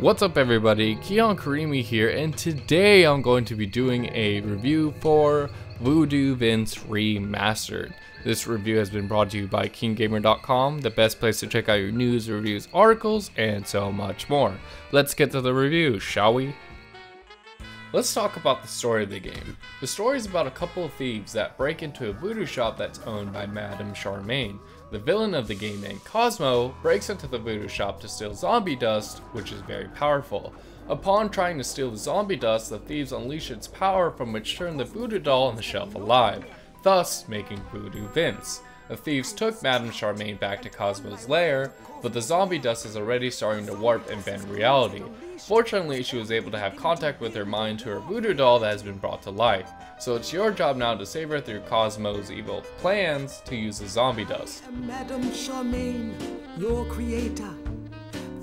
What's up everybody, Karimi here, and today I'm going to be doing a review for Voodoo Vince Remastered. This review has been brought to you by KeenGamer.com, the best place to check out your news, reviews, articles, and so much more. Let's get to the review, shall we? Let's talk about the story of the game. The story is about a couple of thieves that break into a voodoo shop that's owned by Madam Charmaine. The villain of the game, named Kosmo, breaks into the voodoo shop to steal zombie dust, which is very powerful. Upon trying to steal the zombie dust, the thieves unleash its power, from which turn the voodoo doll on the shelf alive, thus making Voodoo Vince. The thieves took Madam Charmaine back to Kosmo's lair, but the zombie dust is already starting to warp and bend reality. Fortunately, she was able to have contact with her mind to her voodoo doll that has been brought to life. So it's your job now to save her through Kosmo's evil plans to use the zombie dust. Madam Charmaine, your creator,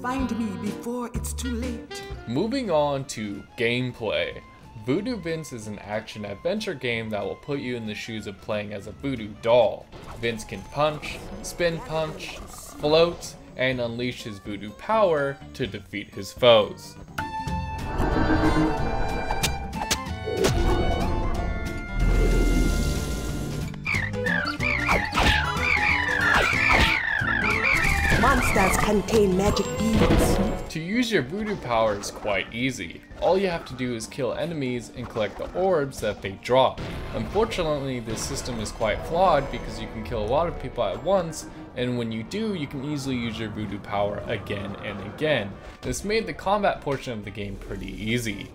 find me before it's too late. Moving on to gameplay. Voodoo Vince is an action-adventure game that will put you in the shoes of playing as a voodoo doll. Vince can punch, spin punch, float, and unleash his voodoo power to defeat his foes. Monsters contain magic beads. To use your voodoo power is quite easy. All you have to do is kill enemies and collect the orbs that they drop. Unfortunately, this system is quite flawed because you can kill a lot of people at once, and when you do, you can easily use your voodoo power again and again. This made the combat portion of the game pretty easy.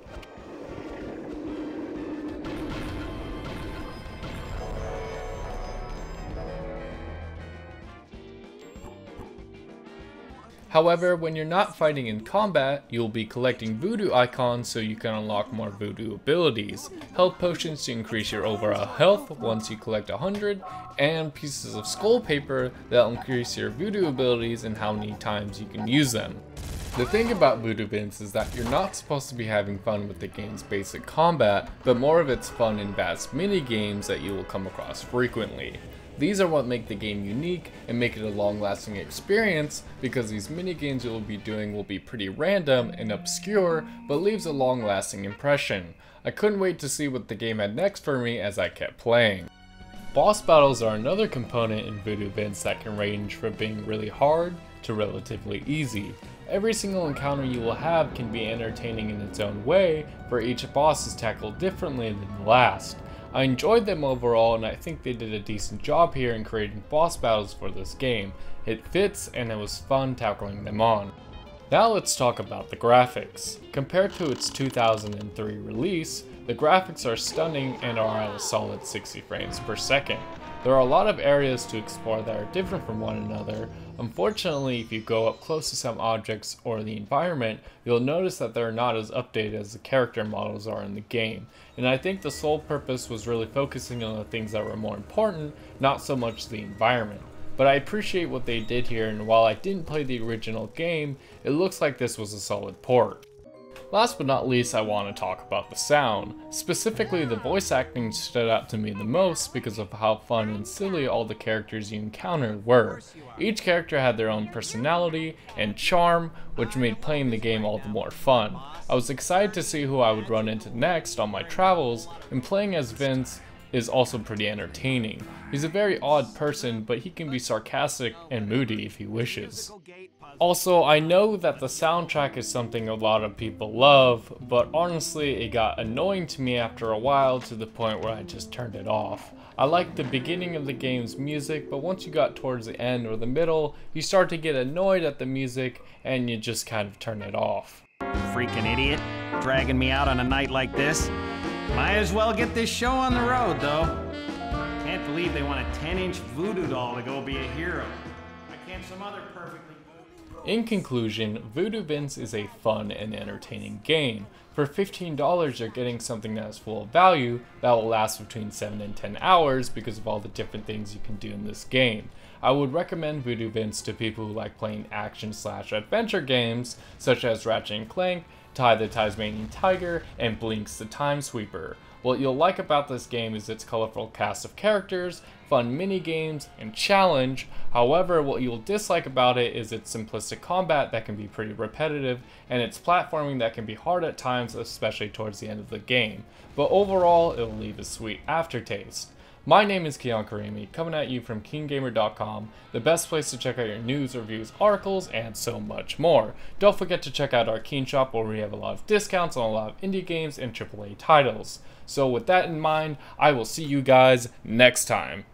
However, when you're not fighting in combat, you'll be collecting voodoo icons so you can unlock more voodoo abilities, health potions to increase your overall health once you collect 100, and pieces of skull paper that'll increase your voodoo abilities and how many times you can use them. The thing about Voodoo Vince is that you're not supposed to be having fun with the game's basic combat, but more of its fun and vast mini-games that you will come across frequently. These are what make the game unique and make it a long-lasting experience, because these minigames you will be doing will be pretty random and obscure, but leaves a long-lasting impression. I couldn't wait to see what the game had next for me as I kept playing. Boss battles are another component in Voodoo Vince that can range from being really hard to relatively easy. Every single encounter you will have can be entertaining in its own way, for each boss is tackled differently than the last. I enjoyed them overall, and I think they did a decent job here in creating boss battles for this game. It fits, and it was fun tackling them on. Now let's talk about the graphics. Compared to its 2003 release, the graphics are stunning and are at a solid 60 frames per second. There are a lot of areas to explore that are different from one another. Unfortunately, if you go up close to some objects or the environment, you'll notice that they're not as updated as the character models are in the game. And I think the sole purpose was really focusing on the things that were more important, not so much the environment. But I appreciate what they did here, and while I didn't play the original game, it looks like this was a solid port. Last but not least, I want to talk about the sound. Specifically, the voice acting stood out to me the most because of how fun and silly all the characters you encountered were. Each character had their own personality and charm, which made playing the game all the more fun. I was excited to see who I would run into next on my travels, and playing as Vince is also pretty entertaining. He's a very odd person, but he can be sarcastic and moody if he wishes. Also, I know that the soundtrack is something a lot of people love, but honestly it got annoying to me after a while, to the point where I just turned it off. I liked the beginning of the game's music, but once you got towards the end or the middle, you start to get annoyed at the music and you just kind of turn it off. Freaking idiot, dragging me out on a night like this. Might as well get this show on the road, though. Can't believe they want a 10-inch voodoo doll to go be a hero. Why can't some other perfectly good... In conclusion, Voodoo Vince is a fun and entertaining game. For $15, you're getting something that is full of value that will last between 7 and 10 hours because of all the different things you can do in this game. I would recommend Voodoo Vince to people who like playing action/adventure games such as Ratchet & Clank, Ty the Tasmanian Tiger, and Blinks the Time Sweeper. What you'll like about this game is its colorful cast of characters, fun mini-games, and challenge. However, what you'll dislike about it is its simplistic combat that can be pretty repetitive, and its platforming that can be hard at times, especially towards the end of the game. But overall, it'll leave a sweet aftertaste. My name is KeenGamer, coming at you from KeenGamer.com, the best place to check out your news, reviews, articles, and so much more. Don't forget to check out our Keen Shop where we have a lot of discounts on a lot of indie games and AAA titles. So with that in mind, I will see you guys next time.